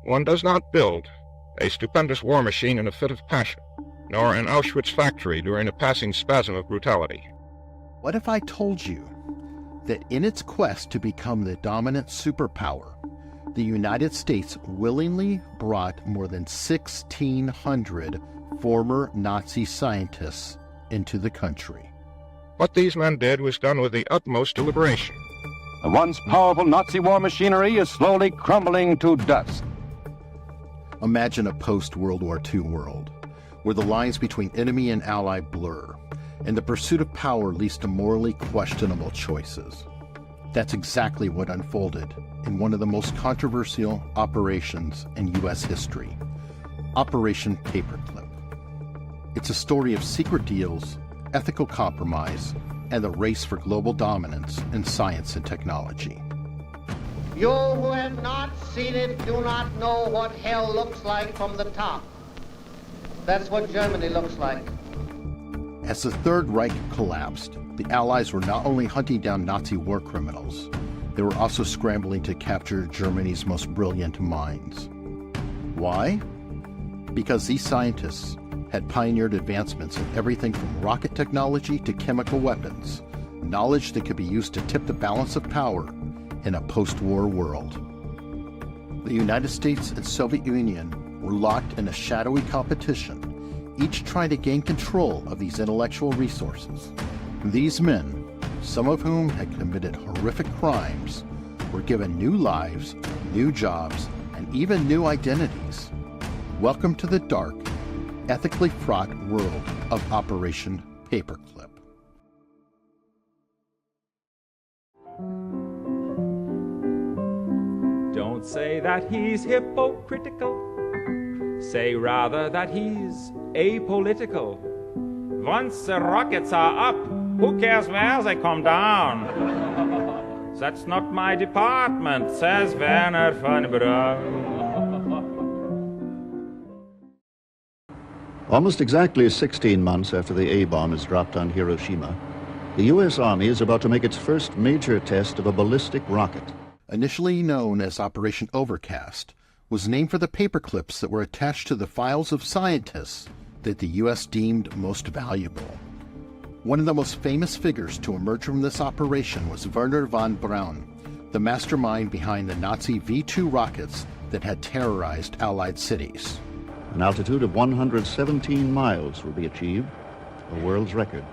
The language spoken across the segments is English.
One does not build a stupendous war machine in a fit of passion, nor an Auschwitz factory during a passing spasm of brutality. What if I told you that in its quest to become the dominant superpower, the United States willingly brought more than 1,600 former Nazi scientists into the country? What these men did was done with the utmost deliberation. The once powerful Nazi war machinery is slowly crumbling to dust. Imagine a post-World War II world, where the lines between enemy and ally blur, and the pursuit of power leads to morally questionable choices. That's exactly what unfolded in one of the most controversial operations in U.S. history, Operation Paperclip. It's a story of secret deals, ethical compromise, and the race for global dominance in science and technology. You who have not seen it do not know what hell looks like from the top. That's what Germany looks like. As the Third Reich collapsed, the Allies were not only hunting down Nazi war criminals, they were also scrambling to capture Germany's most brilliant minds. Why? Because these scientists had pioneered advancements in everything from rocket technology to chemical weapons, knowledge that could be used to tip the balance of power in a post-war world. The United States and Soviet Union were locked in a shadowy competition, each trying to gain control of these intellectual resources. These men, some of whom had committed horrific crimes, were given new lives, new jobs, and even new identities. Welcome to the dark, ethically fraught world of Operation Paperclip. Don't say that he's hypocritical. Say rather that he's apolitical. Once the rockets are up, who cares where they come down? That's not my department, says Werner von Braun. Almost exactly 16 months after the A-bomb is dropped on Hiroshima, the U.S. Army is about to make its first major test of a ballistic rocket. Initially known as Operation Overcast, was named for the paperclips that were attached to the files of scientists that the U.S. deemed most valuable. One of the most famous figures to emerge from this operation was Werner von Braun, the mastermind behind the Nazi V-2 rockets that had terrorized Allied cities. An altitude of 117 miles will be achieved, a world's record.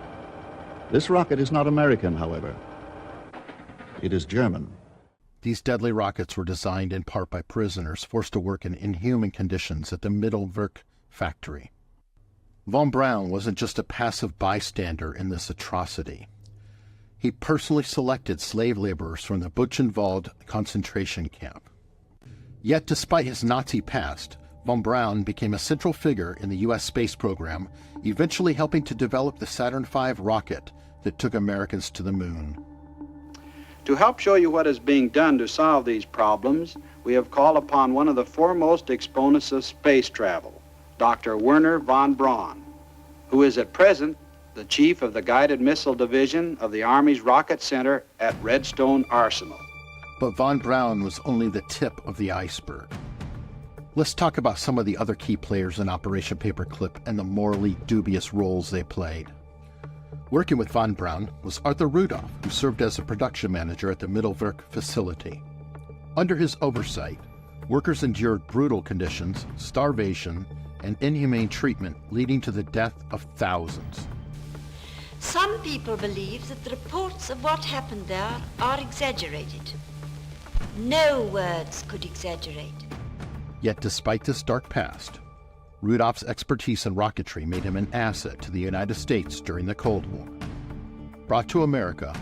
This rocket is not American, however. It is German. These deadly rockets were designed in part by prisoners forced to work in inhuman conditions at the Mittelwerk factory. Von Braun wasn't just a passive bystander in this atrocity. He personally selected slave laborers from the Buchenwald concentration camp. Yet despite his Nazi past, von Braun became a central figure in the U.S. space program, eventually helping to develop the Saturn V rocket that took Americans to the moon. To help show you what is being done to solve these problems, we have called upon one of the foremost exponents of space travel, Dr. Werner von Braun, who is at present the chief of the Guided Missile Division of the Army's Rocket Center at Redstone Arsenal. But von Braun was only the tip of the iceberg. Let's talk about some of the other key players in Operation Paperclip and the morally dubious roles they played. Working with von Braun was Arthur Rudolph, who served as a production manager at the Mittelwerk facility. Under his oversight, workers endured brutal conditions, starvation, and inhumane treatment, leading to the death of thousands. Some people believe that the reports of what happened there are exaggerated. No words could exaggerate. Yet despite this dark past, Rudolph's expertise in rocketry made him an asset to the United States during the Cold War. Brought to America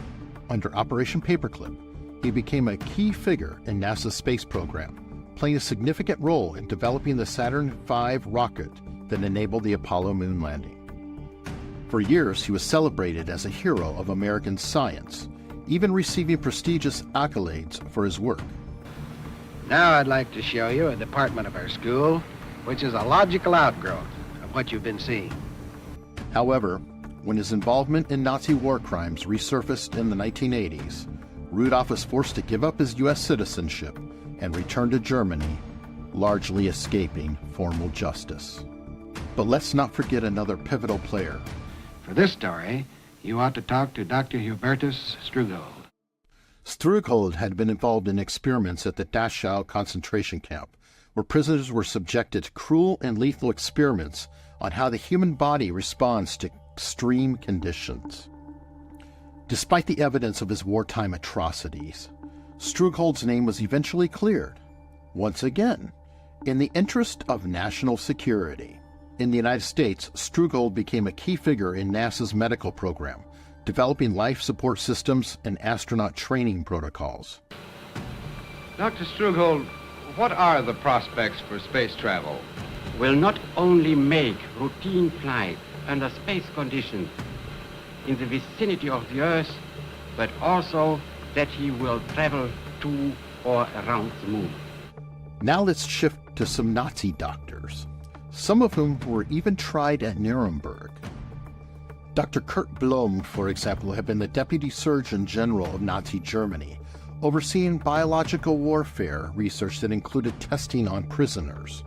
under Operation Paperclip, he became a key figure in NASA's space program, playing a significant role in developing the Saturn V rocket that enabled the Apollo moon landing. For years, he was celebrated as a hero of American science, even receiving prestigious accolades for his work. Now I'd like to show you a department of our school which is a logical outgrowth of what you've been seeing. However, when his involvement in Nazi war crimes resurfaced in the 1980s, Rudolph was forced to give up his U.S. citizenship and return to Germany largely escaping formal justice. But let's not forget another pivotal player. For this story, you ought to talk to Dr. Hubertus Strugold. Strugold had been involved in experiments at the Dachau concentration camp, where prisoners were subjected to cruel and lethal experiments on how the human body responds to extreme conditions. Despite the evidence of his wartime atrocities, Strugold's name was eventually cleared, once again, in the interest of national security. In the United States, Strugold became a key figure in NASA's medical program, developing life support systems and astronaut training protocols. Dr. Strugold, what are the prospects for space travel? Will not only make routine flight under space conditions in the vicinity of the Earth, but also that he will travel to or around the moon. Now let's shift to some Nazi doctors, some of whom were even tried at Nuremberg. Dr. Kurt Blome, for example, had been the Deputy Surgeon General of Nazi Germany, overseeing biological warfare research that included testing on prisoners.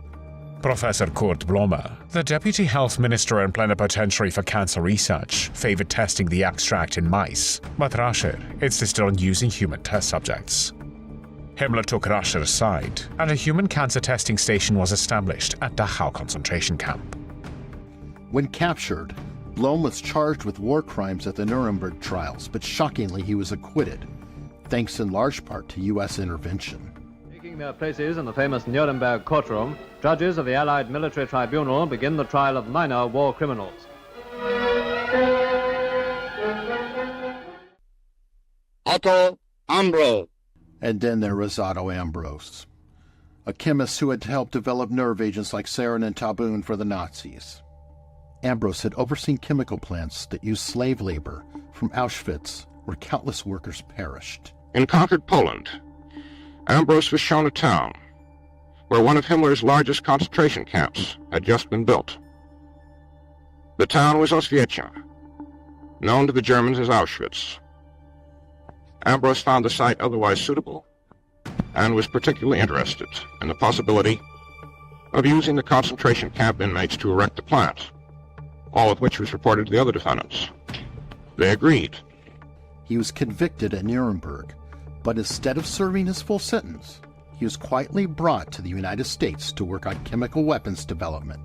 Professor Kurt Blome, the Deputy Health Minister and Plenipotentiary for Cancer Research, favored testing the extract in mice, but Rascher insisted on using human test subjects. Himmler took Rascher aside, and a human cancer testing station was established at Dachau concentration camp. When captured, Blome was charged with war crimes at the Nuremberg trials, but shockingly he was acquitted, thanks in large part to U.S. intervention. Taking their places in the famous Nuremberg courtroom, judges of the Allied Military Tribunal begin the trial of minor war criminals. Otto Ambros. And then there was Otto Ambros, a chemist who had helped develop nerve agents like sarin and taboon for the Nazis. Ambros had overseen chemical plants that used slave labor from Auschwitz, where countless workers perished. In conquered Poland, Ambros was shown a town where one of Himmler's largest concentration camps had just been built. The town was Oswiecim, known to the Germans as Auschwitz. Ambros found the site otherwise suitable and was particularly interested in the possibility of using the concentration camp inmates to erect the plant, all of which was reported to the other defendants. They agreed. He was convicted at Nuremberg, but instead of serving his full sentence, he was quietly brought to the United States to work on chemical weapons development.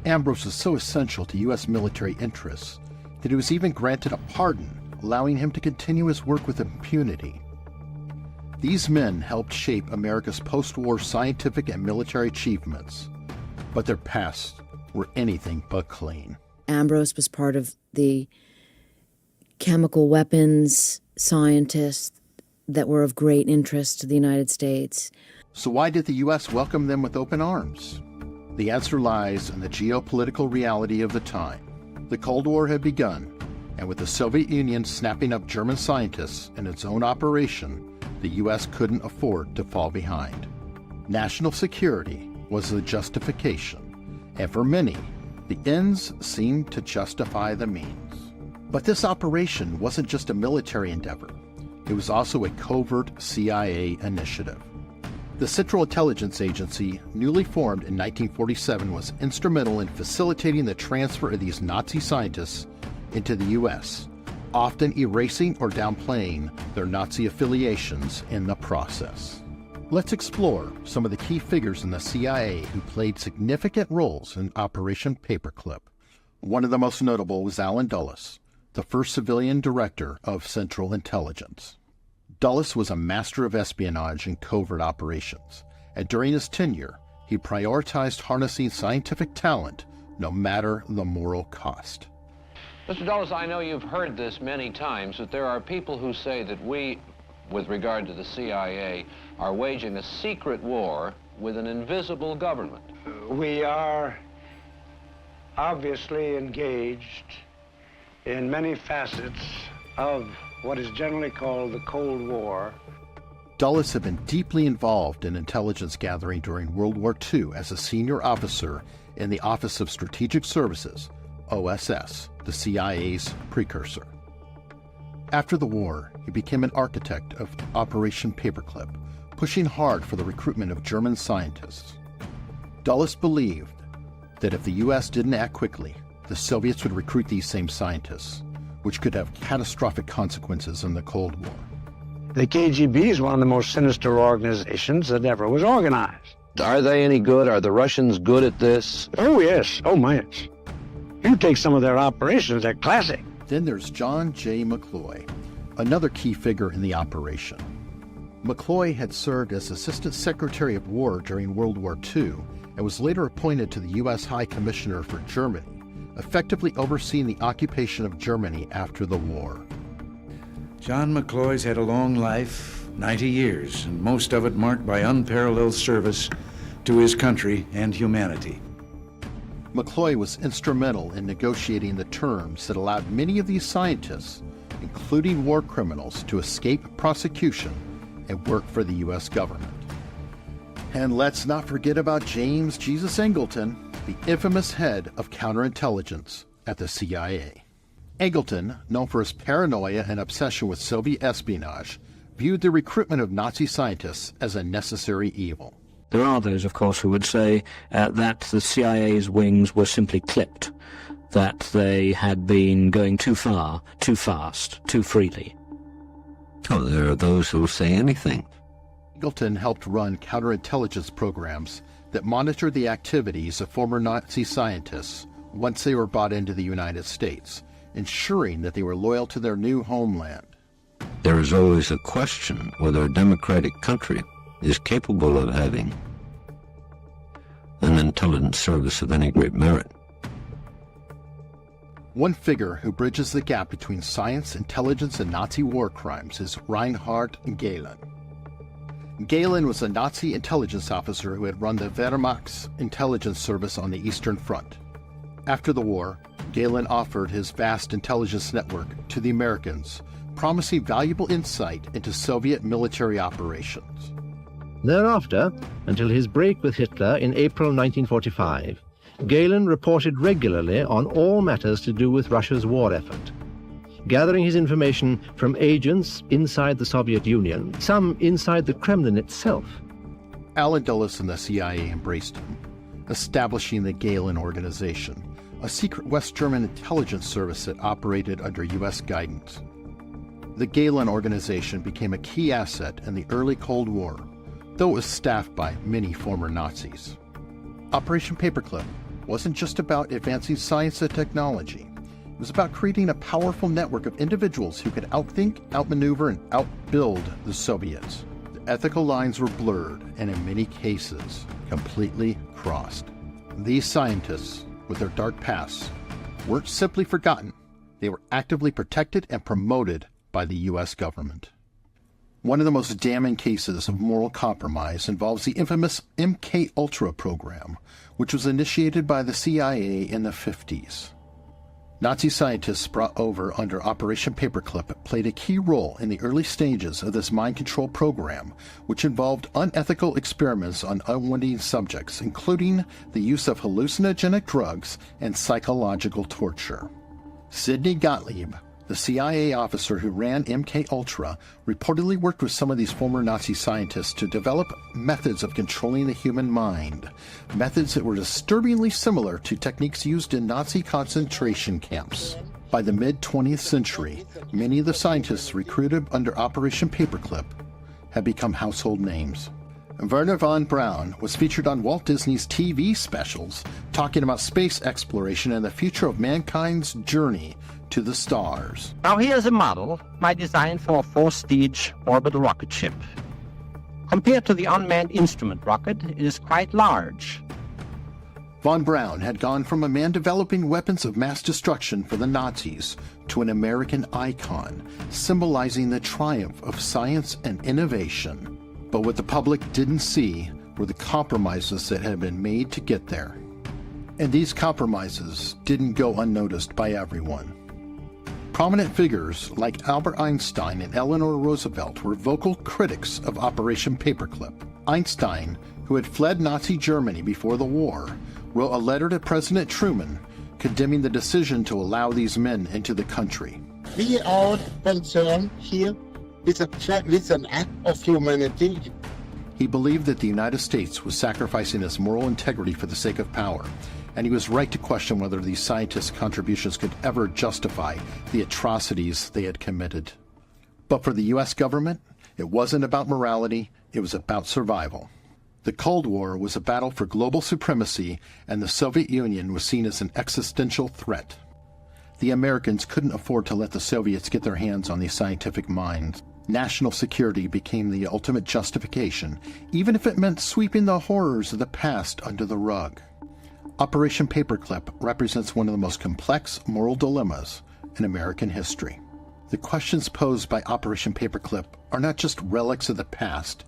Ambros was so essential to U.S. military interests that he was even granted a pardon, allowing him to continue his work with impunity. These men helped shape America's post-war scientific and military achievements, but their pasts were anything but clean. Ambros was part of the chemical weapons scientists that were of great interest to the United States. So why did the U.S. welcome them with open arms? The answer lies in the geopolitical reality of the time. The Cold War had begun, and with the Soviet Union snapping up German scientists in its own operation, the U.S. couldn't afford to fall behind. National security was the justification, and for many, the ends seemed to justify the means. But this operation wasn't just a military endeavor. It was also a covert CIA initiative. The Central Intelligence Agency, newly formed in 1947, was instrumental in facilitating the transfer of these Nazi scientists into the U.S., often erasing or downplaying their Nazi affiliations in the process. Let's explore some of the key figures in the CIA who played significant roles in Operation Paperclip. One of the most notable was Allen Dulles, the first civilian director of Central Intelligence. Dulles was a master of espionage and covert operations, and during his tenure, he prioritized harnessing scientific talent no matter the moral cost. Mr. Dulles, I know you've heard this many times, that there are people who say that we, with regard to the CIA, are waging a secret war with an invisible government. We are obviously engaged in many facets of what is generally called the Cold War. Dulles had been deeply involved in intelligence gathering during World War II as a senior officer in the Office of Strategic Services, OSS, the CIA's precursor. After the war, he became an architect of Operation Paperclip, pushing hard for the recruitment of German scientists. Dulles believed that if the U.S. didn't act quickly, the Soviets would recruit these same scientists, which could have catastrophic consequences in the Cold War. The KGB is one of the most sinister organizations that ever was organized. Are they any good? Are the Russians good at this? Oh, yes. Oh, my, yes. You take some of their operations, they're classic. Then there's John J. McCloy, another key figure in the operation. McCloy had served as Assistant Secretary of War during World War II and was later appointed to the U.S. High Commissioner for Germany, effectively overseeing the occupation of Germany after the war. John McCloy's had a long life, 90 years, and most of it marked by unparalleled service to his country and humanity. McCloy was instrumental in negotiating the terms that allowed many of these scientists, including war criminals, to escape prosecution and work for the U.S. government. And let's not forget about James Jesus Angleton, the infamous head of counterintelligence at the CIA. Angleton, known for his paranoia and obsession with Soviet espionage, viewed the recruitment of Nazi scientists as a necessary evil. There are those, of course, who would say that the CIA's wings were simply clipped, that they had been going too far, too fast, too freely. Oh, there are those who will say anything. Angleton helped run counterintelligence programs that monitored the activities of former Nazi scientists once they were brought into the United States, ensuring that they were loyal to their new homeland. There is always a question whether a democratic country is capable of having an intelligence service of any great merit. One figure who bridges the gap between science, intelligence, and Nazi war crimes is Reinhard Gehlen. Gehlen was a Nazi intelligence officer who had run the Wehrmacht's intelligence service on the Eastern Front. After the war, Gehlen offered his vast intelligence network to the Americans, promising valuable insight into Soviet military operations. Thereafter, until his break with Hitler in April 1945, Gehlen reported regularly on all matters to do with Russia's war effort, gathering his information from agents inside the Soviet Union, some inside the Kremlin itself. Allen Dulles and the CIA embraced him, establishing the Gehlen Organization, a secret West German intelligence service that operated under U.S. guidance. The Gehlen Organization became a key asset in the early Cold War, though it was staffed by many former Nazis. Operation Paperclip wasn't just about advancing science and technology. It was about creating a powerful network of individuals who could outthink, outmaneuver, and outbuild the Soviets. The ethical lines were blurred and, in many cases, completely crossed. These scientists, with their dark pasts, weren't simply forgotten. They were actively protected and promoted by the U.S. government. One of the most damning cases of moral compromise involves the infamous MK-Ultra program, which was initiated by the CIA in the 50s. Nazi scientists brought over under Operation Paperclip played a key role in the early stages of this mind control program, which involved unethical experiments on unwitting subjects, including the use of hallucinogenic drugs and psychological torture. Sidney Gottlieb, the CIA officer who ran MK-Ultra, reportedly worked with some of these former Nazi scientists to develop methods of controlling the human mind, methods that were disturbingly similar to techniques used in Nazi concentration camps. By the mid-20th century, many of the scientists recruited under Operation Paperclip had become household names. Wernher von Braun was featured on Walt Disney's TV specials talking about space exploration and the future of mankind's journey to the stars. Now here's a model, my design for a 4-stage orbital rocket ship. Compared to the unmanned instrument rocket, it is quite large. Von Braun had gone from a man developing weapons of mass destruction for the Nazis to an American icon, symbolizing the triumph of science and innovation. But what the public didn't see were the compromises that had been made to get there. And these compromises didn't go unnoticed by everyone. Prominent figures like Albert Einstein and Eleanor Roosevelt were vocal critics of Operation Paperclip. Einstein, who had fled Nazi Germany before the war, wrote a letter to President Truman condemning the decision to allow these men into the country. We are concerned here with an act of humanity He believed that the United States was sacrificing its moral integrity for the sake of power, and he was right to question whether these scientists' contributions could ever justify the atrocities they had committed. But for the U.S. government, it wasn't about morality, it was about survival. The Cold War was a battle for global supremacy, and the Soviet Union was seen as an existential threat. The Americans couldn't afford to let the Soviets get their hands on these scientific minds. National security became the ultimate justification, even if it meant sweeping the horrors of the past under the rug. Operation Paperclip represents one of the most complex moral dilemmas in American history. The questions posed by Operation Paperclip are not just relics of the past,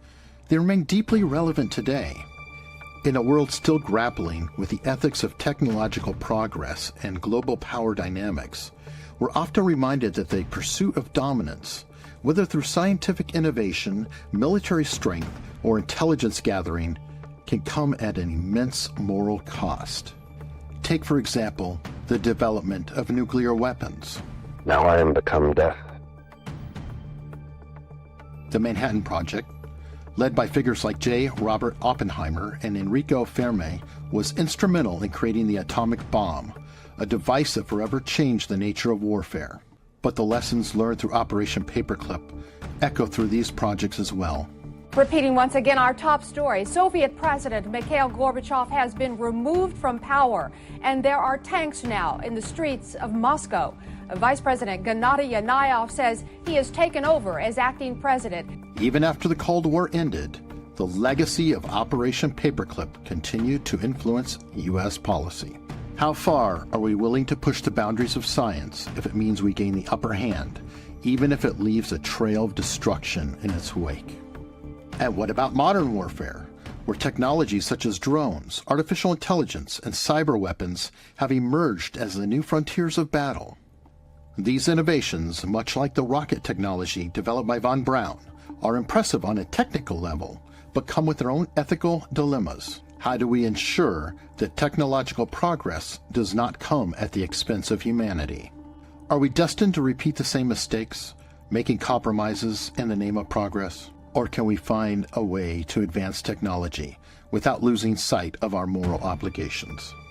they remain deeply relevant today. In a world still grappling with the ethics of technological progress and global power dynamics, we're often reminded that the pursuit of dominance, whether through scientific innovation, military strength, or intelligence gathering, can come at an immense moral cost. Take, for example, the development of nuclear weapons. Now I am become death. The Manhattan Project, led by figures like J. Robert Oppenheimer and Enrico Fermi, was instrumental in creating the atomic bomb, a device that forever changed the nature of warfare. But the lessons learned through Operation Paperclip echo through these projects as well. Repeating once again our top story, Soviet President Mikhail Gorbachev has been removed from power, and there are tanks now in the streets of Moscow. Vice President Gennady Yanayev says he has taken over as acting president. Even after the Cold War ended, the legacy of Operation Paperclip continued to influence U.S. policy. How far are we willing to push the boundaries of science if it means we gain the upper hand, even if it leaves a trail of destruction in its wake? And what about modern warfare, where technologies such as drones, artificial intelligence, and cyber weapons have emerged as the new frontiers of battle? These innovations, much like the rocket technology developed by von Braun, are impressive on a technical level, but come with their own ethical dilemmas. How do we ensure that technological progress does not come at the expense of humanity? Are we destined to repeat the same mistakes, making compromises in the name of progress? Or can we find a way to advance technology without losing sight of our moral obligations?